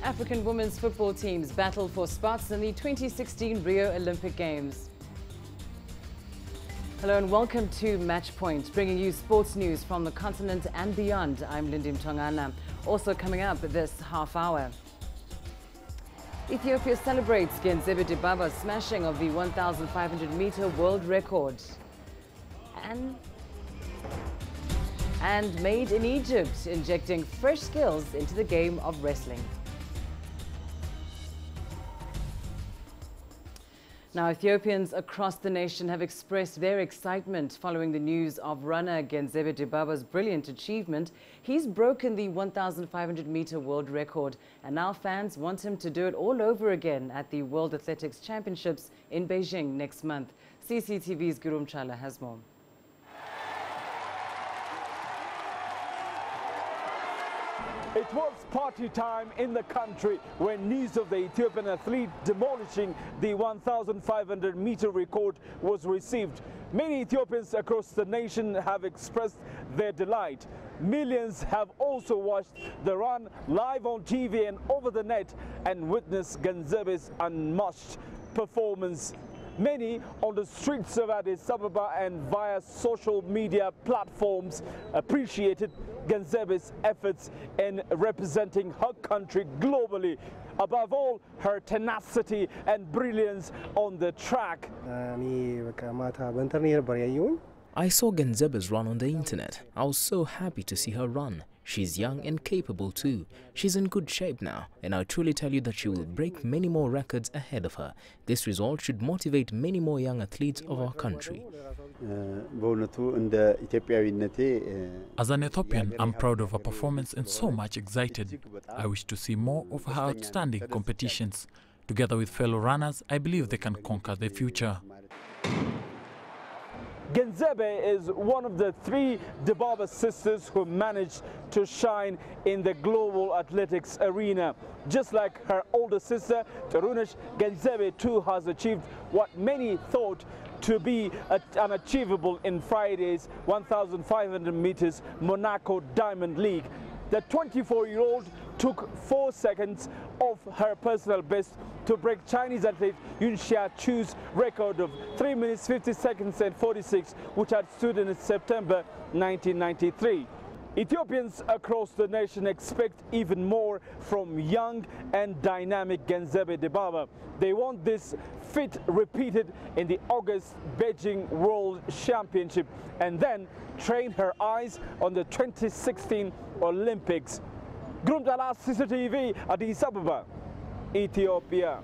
African women's football teams battle for spots in the 2016 Rio Olympic Games. Hello and welcome to Match Point, bringing you sports news from the continent and beyond. I'm Lindy Mtongana. Also coming up this half hour. Ethiopia celebrates Genzebe Dibaba's smashing of the 1,500-meter world record. And made in Egypt, injecting fresh skills into the game of wrestling. Now, Ethiopians across the nation have expressed their excitement following the news of runner Genzebe Dibaba's brilliant achievement. He's broken the 1,500-meter world record, and now fans want him to do it all over again at the World Athletics Championships in Beijing next month. CCTV's Guru Mchala has more. It was party time in the country when news of the Ethiopian athlete demolishing the 1,500-meter record was received. Many Ethiopians across the nation have expressed their delight. Millions have also watched the run live on TV and over the net and witnessed Genzebe's unmatched performance. Many on the streets of Addis Ababa and via social media platforms appreciated Genzebe's efforts in representing her country globally. Above all, her tenacity and brilliance on the track. I saw Genzebe's run on the internet. I was so happy to see her run. She's young and capable too. She's in good shape now, and I truly tell you that she will break many more records ahead of her. This result should motivate many more young athletes of our country. As an Ethiopian, I'm proud of her performance and so much excited. I wish to see more of her outstanding competitions. Together with fellow runners, I believe they can conquer the future. Genzebe is one of the three Dibaba sisters who managed to shine in the global athletics arena. Just like her older sister, Tarunesh, Genzebe too has achieved what many thought to be unachievable in Friday's 1,500 meters Monaco Diamond League. The 24-year-old took 4 seconds off her personal best to break Chinese athlete Yun Xiachu's record of 3 minutes 50 seconds and 46, which had stood in September 1993. Ethiopians across the nation expect even more from young and dynamic Genzebe Dibaba. They want this feat repeated in the August Beijing World Championship and then train her eyes on the 2016 Olympics. Guru Mchala, CCTV, Addis Ababa, Ethiopia.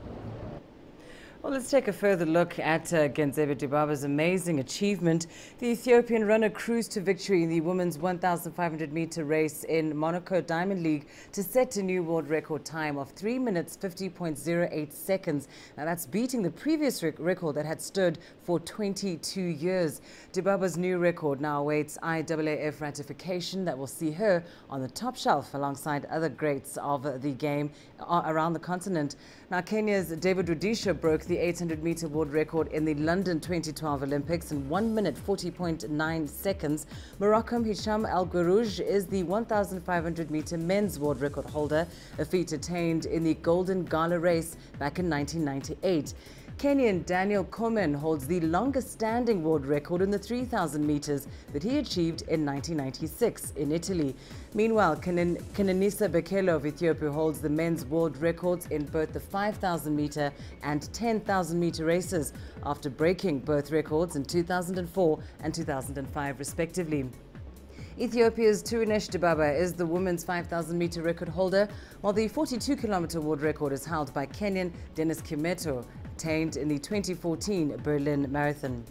Well, let's take a further look at Genzebe Dibaba's amazing achievement. The Ethiopian runner cruised to victory in the women's 1,500-meter race in Monaco Diamond League to set a new world record time of 3 minutes 50.08 seconds. Now, that's beating the previous record that had stood for 22 years. Dibaba's new record now awaits IAAF ratification that will see her on the top shelf alongside other greats of the game around the continent. Now, Kenya's David Rudisha broke the 800-meter world record in the London 2012 Olympics in 1 minute 40.9 seconds. Moroccan Hicham El Guerrouj is the 1,500-meter men's world record holder, a feat attained in the Golden Gala race back in 1998. Kenyan Daniel Komen holds the longest-standing world record in the 3,000 meters that he achieved in 1996 in Italy. Meanwhile, Kenenisa Bekele of Ethiopia holds the men's world records in both the 5,000-meter and 10,000-meter races after breaking both records in 2004 and 2005, respectively. Ethiopia's Tarunesh Dibaba is the women's 5,000-meter record holder, while the 42-kilometer world record is held by Kenyan Dennis Kimeto, attained in the 2014 Berlin Marathon.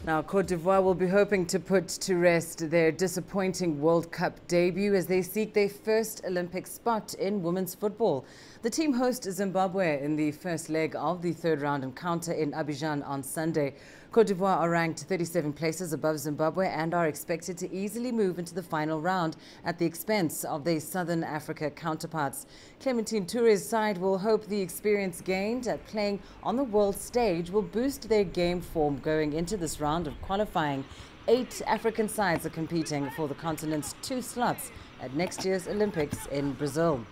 Now, Cote d'Ivoire will be hoping to put to rest their disappointing World Cup debut as they seek their first Olympic spot in women's football. The team hosts Zimbabwe in the first leg of the third round encounter in Abidjan on Sunday. Cote d'Ivoire are ranked 37 places above Zimbabwe and are expected to easily move into the final round at the expense of their Southern Africa counterparts. Clementine Toure's side will hope the experience gained at playing on the world stage will boost their game form going into this round of qualifying. 8 African sides are competing for the continent's 2 slots at next year's Olympics in Brazil.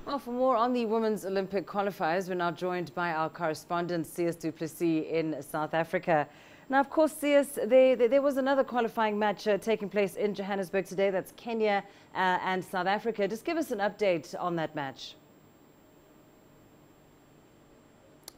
Well, for more on the women's Olympic qualifiers, we're now joined by our correspondent, C.S. du Plessis in South Africa. Now, of course, C.S., there was another qualifying match taking place in Johannesburg today. That's Kenya and South Africa. Just give us an update on that match.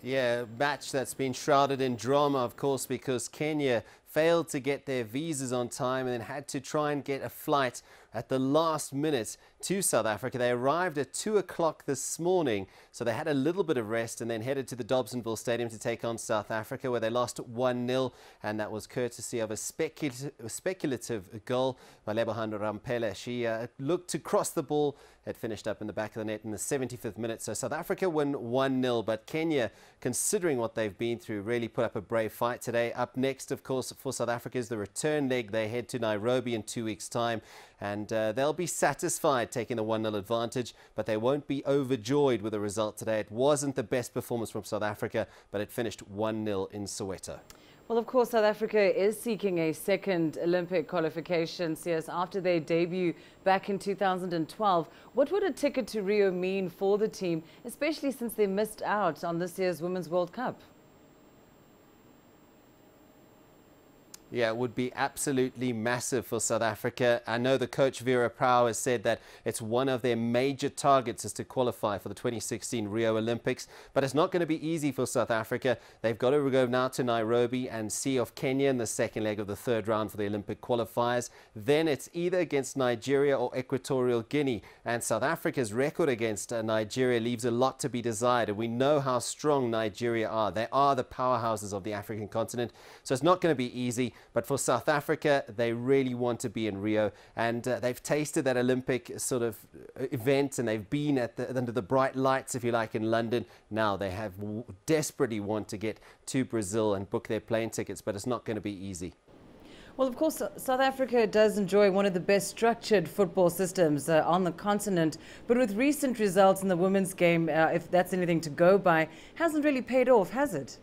Yeah, a match that's been shrouded in drama, of course, because Kenya failed to get their visas on time and then had to try and get a flight at the last minute to South Africa. They arrived at 2 o'clock this morning, so they had a little bit of rest and then headed to the Dobsonville Stadium to take on South Africa, where they lost 1-0, and that was courtesy of a speculative goal by Lebohando Rampele. She looked to cross the ball. It finished up in the back of the net in the 75th minute. So South Africa win 1-0, but Kenya, considering what they've been through, really put up a brave fight today. Up next, of course, for South Africa is the return leg. They head to Nairobi in 2 weeks' time, and they'll be satisfied taking the 1-0 advantage, but they won't be overjoyed with the result today. It wasn't the best performance from South Africa, but it finished 1-0 in Soweto. Well, of course, South Africa is seeking a second Olympic qualification, CS, after their debut back in 2012. What would a ticket to Rio mean for the team, especially since they missed out on this year's Women's World Cup? Yeah, it would be absolutely massive for South Africa. I know the coach Vera Pauw has said that it's one of their major targets is to qualify for the 2016 Rio Olympics, but it's not going to be easy for South Africa. They've got to go now to Nairobi and see off Kenya in the second leg of the third round for the Olympic qualifiers. Then it's either against Nigeria or Equatorial Guinea, and South Africa's record against Nigeria leaves a lot to be desired. And we know how strong Nigeria are. They are the powerhouses of the African continent, so it's not going to be easy. But for South Africa, they really want to be in Rio, and they've tasted that Olympic sort of event, and they've been at under the bright lights, if you like, in London. Now they have desperately want to get to Brazil and book their plane tickets, but it's not going to be easy. Well, of course, South Africa does enjoy one of the best structured football systems on the continent, but with recent results in the women's game, if that's anything to go by, hasn't really paid off, has it?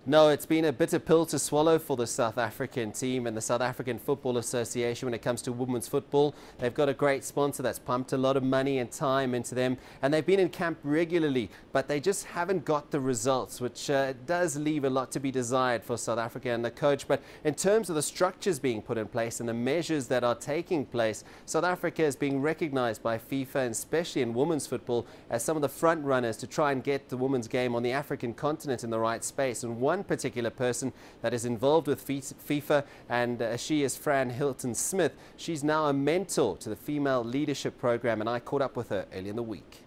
No, it's been a bitter pill to swallow for the South African team and the South African Football Association when it comes to women's football. They've got a great sponsor that's pumped a lot of money and time into them, and they've been in camp regularly, but they just haven't got the results, which does leave a lot to be desired for South Africa and the coach. But in terms of the structures being put in place and the measures that are taking place, South Africa is being recognized by FIFA, and especially in women's football, as some of the front runners to try and get the women's game on the African continent in the right space. And one particular person that is involved with FIFA, and she is Fran Hilton-Smith. She's now a mentor to the female leadership program, and I caught up with her early in the week.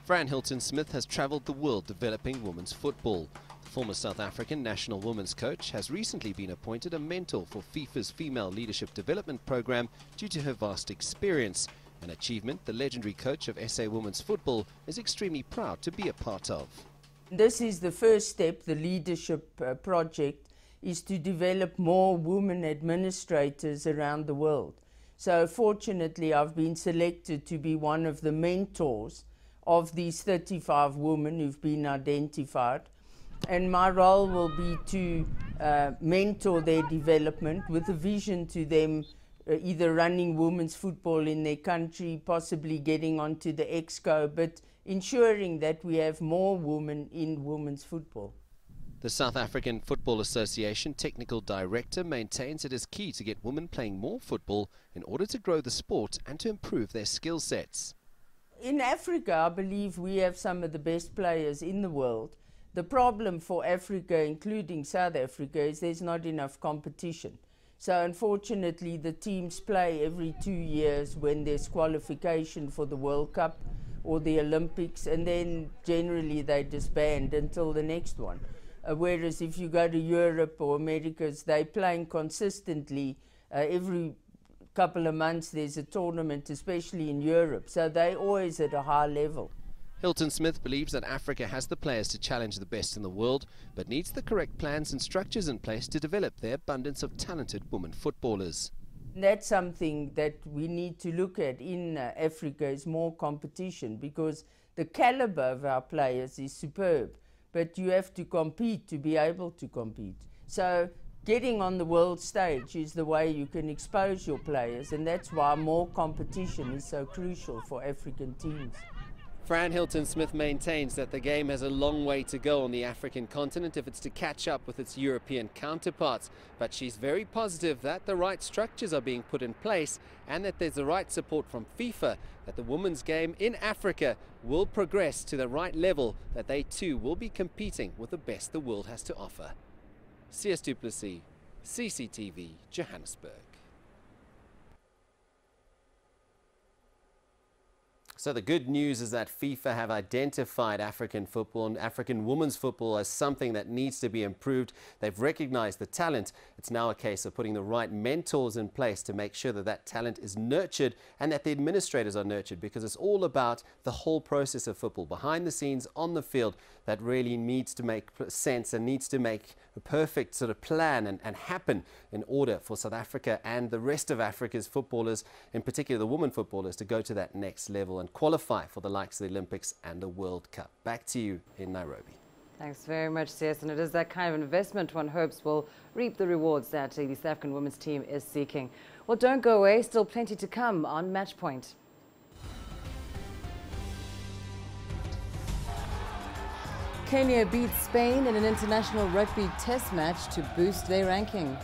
Fran Hilton-Smith has travelled the world developing women's football. The former South African national women's coach has recently been appointed a mentor for FIFA's female leadership development program due to her vast experience. An achievement the legendary coach of SA Women's Football is extremely proud to be a part of. This is the first step. The leadership project is to develop more women administrators around the world. So fortunately, I've been selected to be one of the mentors of these 35 women who've been identified. And my role will be to mentor their development with a vision to them either running women's football in their country, possibly getting onto the Exco, but ensuring that we have more women in women's football. The South African Football Association Technical Director maintains it is key to get women playing more football in order to grow the sport and to improve their skill sets. In Africa, I believe we have some of the best players in the world. The problem for Africa, including South Africa, is there's not enough competition. So unfortunately, the teams play every 2 years when there's qualification for the World Cup or the Olympics, and then generally they disband until the next one. Whereas if you go to Europe or Americas, they're playing consistently every couple of months there's a tournament, especially in Europe. So they're always at a high level. Hilton Smith believes that Africa has the players to challenge the best in the world, but needs the correct plans and structures in place to develop their abundance of talented women footballers. That's something that we need to look at in Africa, is more competition, because the caliber of our players is superb, but you have to compete to be able to compete. So getting on the world stage is the way you can expose your players, and that's why more competition is so crucial for African teams. Fran Hilton Smith maintains that the game has a long way to go on the African continent if it's to catch up with its European counterparts, but she's very positive that the right structures are being put in place and that there's the right support from FIFA, that the women's game in Africa will progress to the right level, that they too will be competing with the best the world has to offer. CS Duplessis, CCTV, Johannesburg. So the good news is that FIFA have identified African football and African women's football as something that needs to be improved. They've recognized the talent. It's now a case of putting the right mentors in place to make sure that that talent is nurtured and that the administrators are nurtured, because it's all about the whole process of football, behind the scenes, on the field, that really needs to make sense and needs to make a perfect sort of plan and happen in order for South Africa and the rest of Africa's footballers, in particular the women footballers, to go to that next level and qualify for the likes of the Olympics and the World Cup. Back to you in Nairobi. Thanks very much, CS. And it is that kind of investment one hopes will reap the rewards that the South African women's team is seeking. Well, don't go away. Still plenty to come on Match Point. Kenya beats Spain in an international rugby test match to boost their ranking.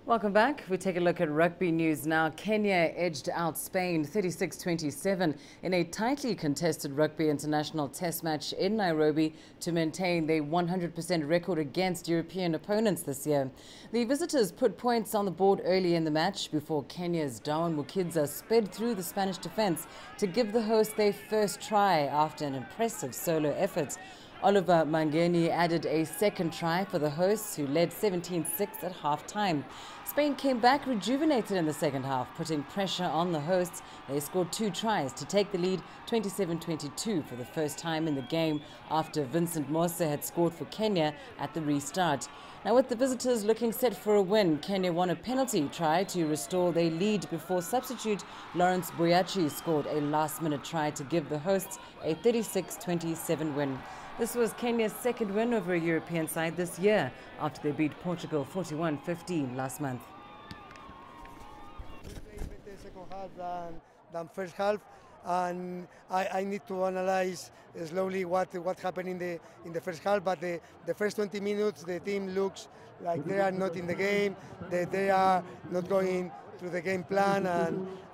Welcome back. We take a look at rugby news now. Kenya edged out Spain 36-27 in a tightly contested rugby international test match in Nairobi to maintain their 100% record against European opponents this year. The visitors put points on the board early in the match before Kenya's Darwin Mukidza sped through the Spanish defence to give the hosts their first try after an impressive solo effort. Oliver Mangeni added a second try for the hosts, who led 17-6 at half-time. Spain came back rejuvenated in the second half, putting pressure on the hosts. They scored 2 tries to take the lead 27-22 for the first time in the game after Vincent Mose had scored for Kenya at the restart. Now, with the visitors looking set for a win, Kenya won a penalty try to restore their lead before substitute Lawrence Boyachi scored a last-minute try to give the hosts a 36-27 win. This was Kenya's second win over a European side this year after they beat Portugal 41-15 last month. Second half than first half, and I need to analyze slowly what happened in the first half. But the first 20 minutes, the team looks like they are not in the game. They are not going through the game plan,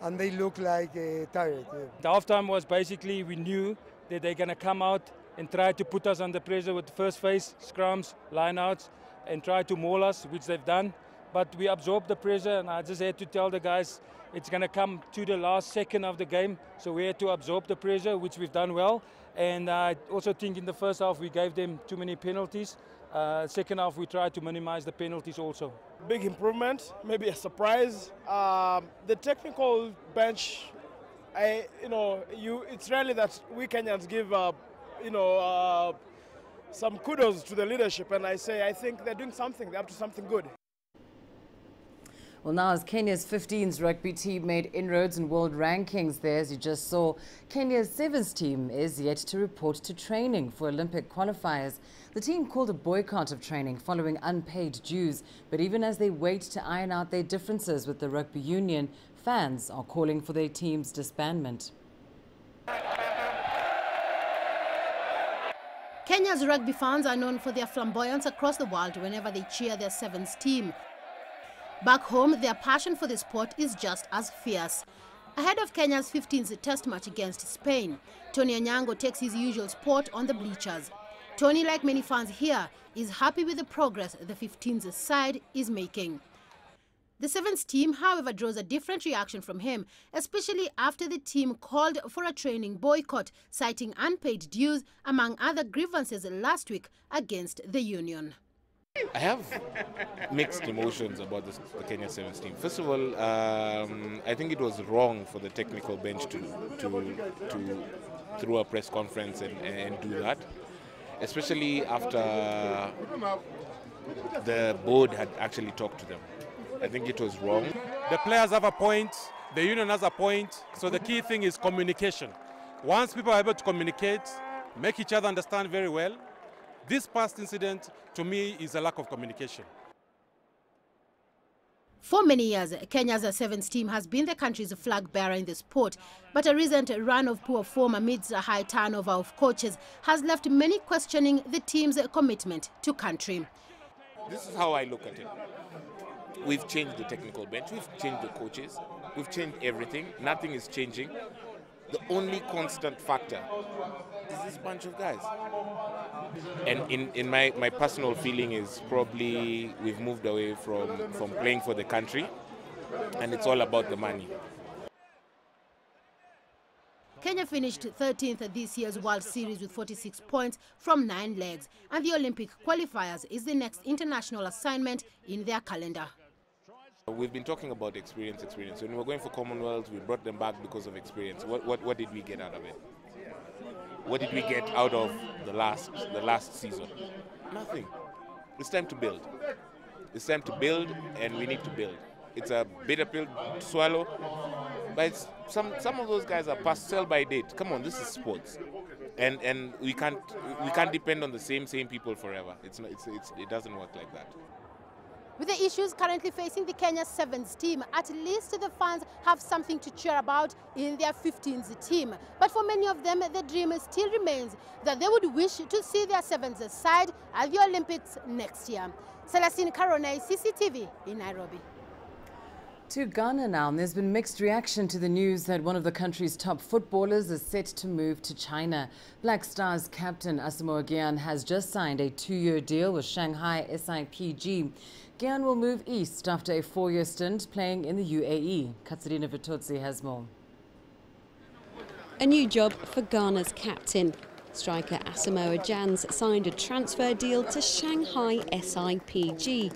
and they look like tired. Yeah. The halftime was basically, we knew that they're going to come out and try to put us under pressure with the first phase, scrums, lineouts, and try to maul us, which they've done. But we absorbed the pressure, and I just had to tell the guys it's going to come to the last second of the game, so we had to absorb the pressure, which we've done well. And I also think in the first half we gave them too many penalties. Second half we tried to minimize the penalties also. Big improvement, maybe a surprise. The technical bench, it's rarely that we Kenyans give some kudos to the leadership, and I think they're doing something, they're up to something good. Well, now as Kenya's 15s rugby team made inroads in world rankings there, as you just saw, Kenya's 7s team is yet to report to training for Olympic qualifiers. The team called a boycott of training following unpaid dues, but even as they wait to iron out their differences with the rugby union, fans are calling for their team's disbandment. Kenya's rugby fans are known for their flamboyance across the world whenever they cheer their Sevens team. Back home, their passion for the sport is just as fierce. Ahead of Kenya's 15th test match against Spain, Tony Anyango takes his usual sport on the bleachers. Tony, like many fans here, is happy with the progress the 15th side is making. The Sevens team, however, draws a different reaction from him, especially after the team called for a training boycott, citing unpaid dues, among other grievances last week against the union. I have mixed emotions about the Kenya Sevens team. First of all, I think it was wrong for the technical bench to through a press conference and do that, especially after the board had actually talked to them. I think it was wrong. The players have a point, the union has a point, so the key thing is communication. Once people are able to communicate, make each other understand very well, this past incident, to me, is a lack of communication. For many years, Kenya's Sevens team has been the country's flag bearer in the sport, but a recent run of poor form amidst a high turnover of coaches has left many questioning the team's commitment to country. This is how I look at it. We've changed the technical bench, we've changed the coaches, we've changed everything, nothing is changing. The only constant factor is this bunch of guys. And in my personal feeling is probably we've moved away from playing for the country, and it's all about the money. Kenya finished 13th at this year's World Series with 46 points from 9 legs, and the Olympic qualifiers is the next international assignment in their calendar. We've been talking about experience. When we were going for Commonwealth, we brought them back because of experience. What did we get out of it? What did we get out of the last season? Nothing. It's time to build. It's time to build, and we need to build. It's a bitter pill to swallow, but some of those guys are past sell by date. Come on, this is sports, and we can't depend on the same people forever. It doesn't work like that. With the issues currently facing the Kenya Sevens team, at least the fans have something to cheer about in their 15th team. But for many of them, the dream still remains that they would wish to see their Sevens side at the Olympics next year. Celestine Karone, CCTV in Nairobi. To Ghana now, and there's been mixed reaction to the news that one of the country's top footballers is set to move to China. Black Stars captain Asamoah Gyan has just signed a 2-year deal with Shanghai SIPG. Gyan will move east after a 4-year stint playing in the UAE. Katsarina Vitotsi has more. A new job for Ghana's captain. Striker Asamoah Gyan signed a transfer deal to Shanghai SIPG.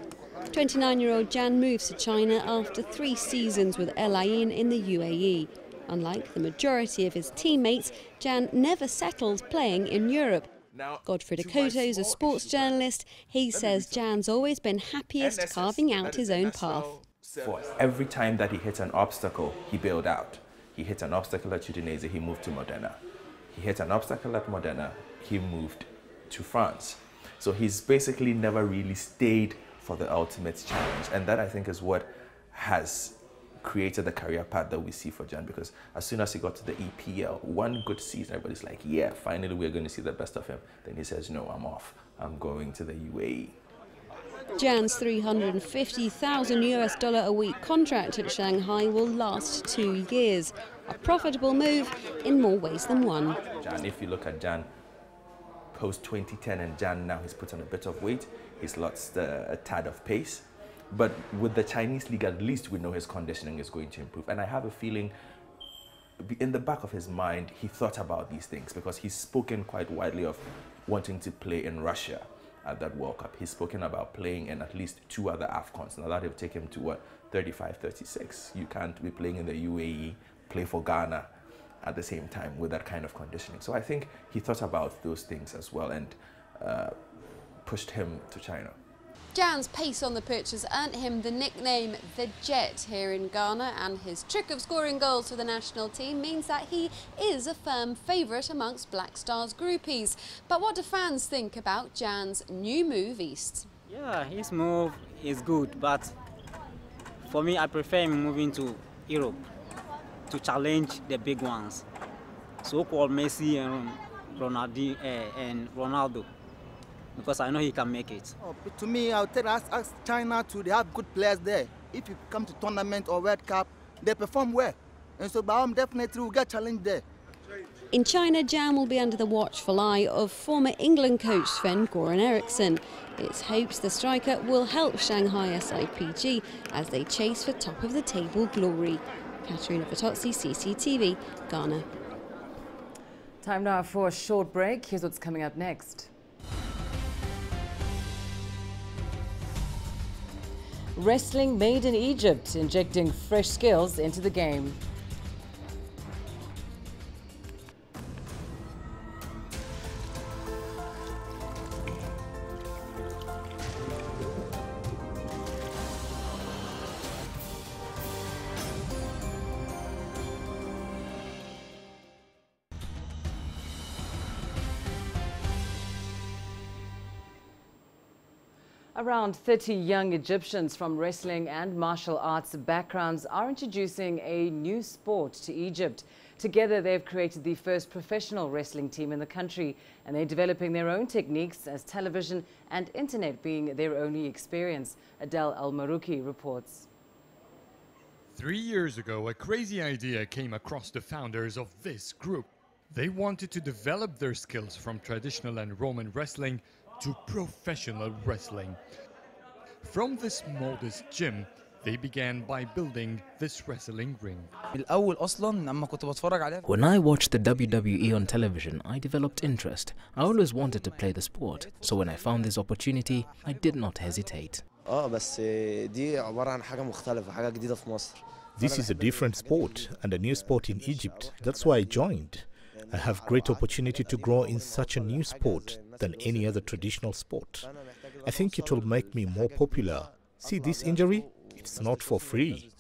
29-year-old Gyan moves to China after 3 seasons with Al Ain in the UAE. Unlike the majority of his teammates, Gyan never settled playing in Europe. Godfrey Dakoto is a sports journalist. He says Gyan's always been happiest carving out his own path. For every time that he hit an obstacle, he bailed out. He hit an obstacle at Udinese, he moved to Modena. He hit an obstacle at Modena, he moved to France. So he's basically never really stayed for the ultimate challenge, and that I think is what has created the career path that we see for Gyan, because as soon as he got to the EPL, one good season, everybody's like, yeah, finally we're going to see the best of him. Then he says, no, I'm off. I'm going to the UAE. Gyan's $350,000 a week contract at Shanghai will last 2 years. A profitable move in more ways than one. Gyan, if you look at Gyan post 2010 and Gyan now, he's put on a bit of weight. He's lost a tad of pace. But with the Chinese league, at least we know his conditioning is going to improve. And I have a feeling in the back of his mind, he thought about these things, because he's spoken quite widely of wanting to play in Russia at that World Cup. He's spoken about playing in at least 2 other AFCONs. Now that will take him to what, 35, 36. You can't be playing in the UAE, play for Ghana at the same time with that kind of conditioning. So I think he thought about those things as well and pushed him to China. Gyan's pace on the pitch has earned him the nickname The Jet here in Ghana, and his trick of scoring goals for the national team means that he is a firm favourite amongst Black Stars groupies. But what do fans think about Gyan's new move east? Yeah, his move is good, but for me, I prefer him moving to Europe to challenge the big ones, so-called Messi and Ronaldo, because I know he can make it. Oh, to me, I would ask China they have good players there. If you come to tournament or World Cup, they perform well. And so Baum definitely will get challenged there. In China, Gyan will be under the watchful eye of former England coach Sven-Göran Eriksson. It's hopes the striker will help Shanghai SIPG as they chase for top-of-the-table glory. Katerina Vitozzi, CCTV, Ghana. Time now for a short break. Here's what's coming up next. Wrestling made in Egypt, injecting fresh skills into the game. Around 30 young Egyptians from wrestling and martial arts backgrounds are introducing a new sport to Egypt. Together, they've created the first professional wrestling team in the country, and they're developing their own techniques as television and internet being their only experience. Adel Al-Marouki reports. 3 years ago, a crazy idea came across the founders of this group. They wanted to develop their skills from traditional and Roman wrestling to professional wrestling. From this modest gym, they began by building this wrestling ring. When I watched the WWE on television, I developed interest. I always wanted to play the sport, so when I found this opportunity, I did not hesitate. This is a different sport and a new sport in Egypt. That's why I joined. I have great opportunity to grow in such a new sport than any other traditional sport. I think it will make me more popular. See this injury? It's not for free.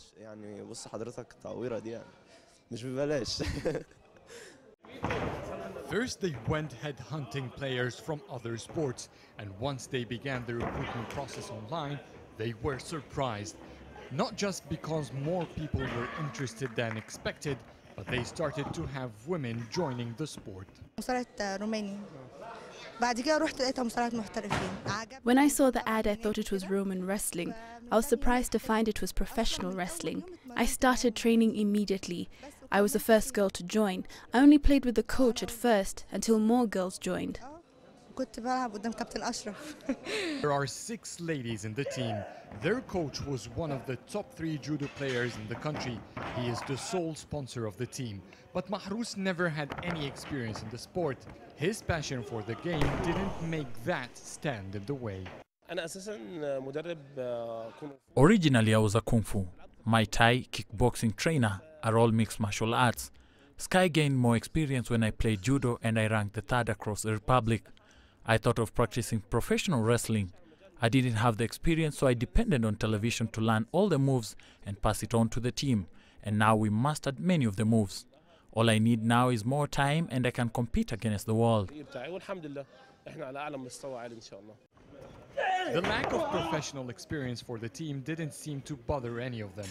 First they went head-hunting players from other sports, and once they began the recruitment process online, they were surprised. Not just because more people were interested than expected, but they started to have women joining the sport. When I saw the ad, I thought it was Roman wrestling. I was surprised to find it was professional wrestling. I started training immediately. I was the first girl to join. I only played with the coach at first until more girls joined. There are 6 ladies in the team. Their coach was one of the top 3 judo players in the country. He is the sole sponsor of the team. But Mahrous never had any experience in the sport. His passion for the game didn't make that stand in the way. Originally, I was a Kung Fu. My Thai, kickboxing trainer are all mixed martial arts. Sky gained more experience when I played judo and I ranked the 3rd across the Republic. I thought of practicing professional wrestling. I didn't have the experience, so I depended on television to learn all the moves and pass it on to the team. And now we mastered many of the moves. All I need now is more time and I can compete against the world. The lack of professional experience for the team didn't seem to bother any of them.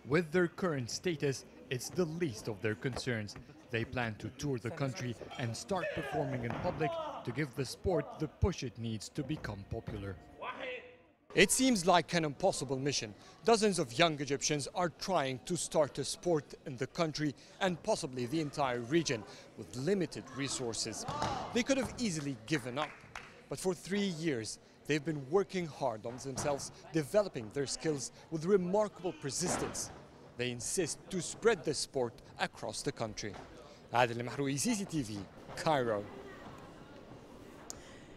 With their current status, it's the least of their concerns. They plan to tour the country and start performing in public to give the sport the push it needs to become popular. It seems like an impossible mission. Dozens of young Egyptians are trying to start a sport in the country and possibly the entire region with limited resources. They could have easily given up, but for 3 years they've been working hard on themselves, developing their skills with remarkable persistence. They insist to spread the sport across the country. Adel Al-Marouki, CCTV, Cairo.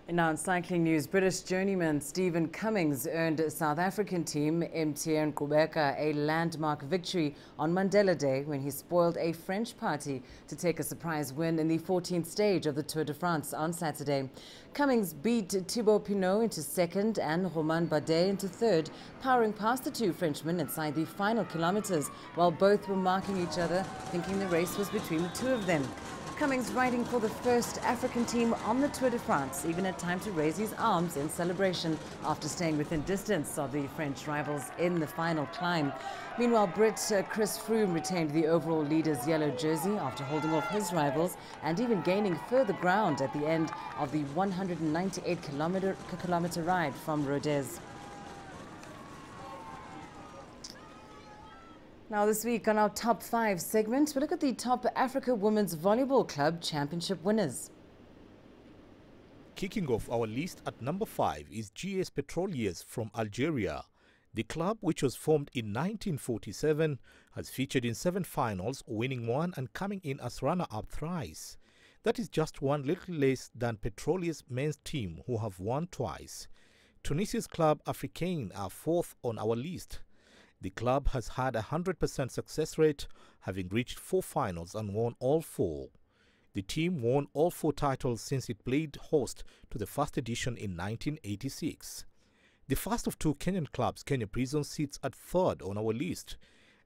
And now in cycling news, British journeyman Stephen Cummings earned South African team MTN Qhubeka a landmark victory on Mandela Day when he spoiled a French party to take a surprise win in the 14th stage of the Tour de France on Saturday. Cummings beat Thibaut Pinot into 2nd and Romain Bardet into 3rd, powering past the 2 Frenchmen inside the final kilometers, while both were marking each other, thinking the race was between the 2 of them. Pat Cummins riding for the first African team on the Tour de France, even had time to raise his arms in celebration after staying within distance of the French rivals in the final climb. Meanwhile, Brit Chris Froome retained the overall leader's yellow jersey after holding off his rivals and even gaining further ground at the end of the 198-kilometer ride from Rodez. Now this week on our Top 5 segment, we look at the Top Africa Women's Volleyball Club Championship winners. Kicking off our list at number 5 is GS Petroliers from Algeria. The club, which was formed in 1947, has featured in 7 finals, winning 1 and coming in as runner-up thrice. That is just one little less than Petroliers' men's team, who have won twice. Tunisia's club Africain are 4th on our list. The club has had a 100% success rate, having reached 4 finals and won all 4. The team won all 4 titles since it played host to the first edition in 1986. The first of 2 Kenyan clubs, Kenya Prisons, sits at 3rd on our list.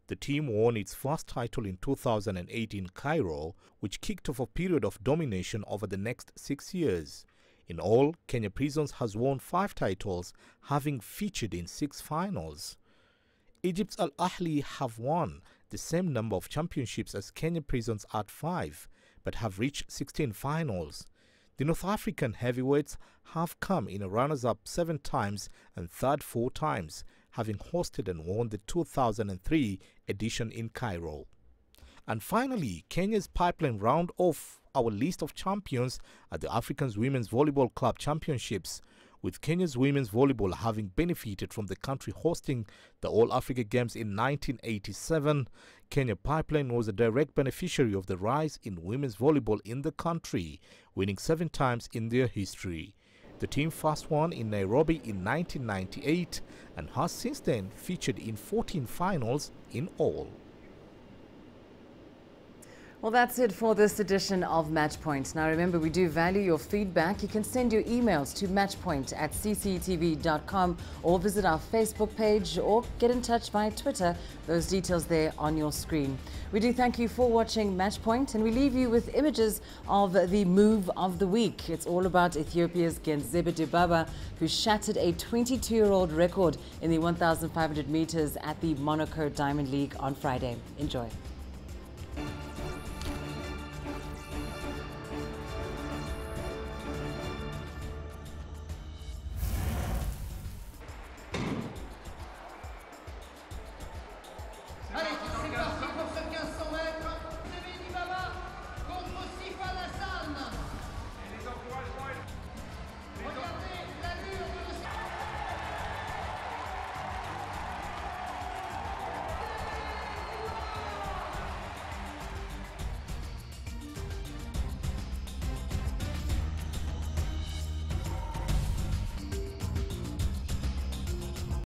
The team won its first title in 2008 in Cairo, which kicked off a period of domination over the next 6 years. In all, Kenya Prisons has won 5 titles, having featured in 6 finals. Egypt's Al Ahly have won the same number of championships as Kenya Prisons at 5, but have reached 16 finals. The North African heavyweights have come in a runners-up 7 times and 3rd 4 times, having hosted and won the 2003 edition in Cairo. And finally, Kenya's Pipeline round off our list of champions at the African Women's Volleyball Club Championships, with Kenya's women's volleyball having benefited from the country hosting the All-Africa Games in 1987. Kenya Pipeline was a direct beneficiary of the rise in women's volleyball in the country, winning 7 times in their history. The team first won in Nairobi in 1998 and has since then featured in 14 finals in all. Well, that's it for this edition of Matchpoint. Now remember, we do value your feedback. You can send your emails to matchpoint@cctv.com or visit our Facebook page or get in touch via Twitter. Those details there on your screen. We do thank you for watching Matchpoint, and we leave you with images of the move of the week. It's all about Ethiopia's Genzebe Dibaba, who shattered a 22-year-old record in the 1,500 meters at the Monaco Diamond League on Friday. Enjoy.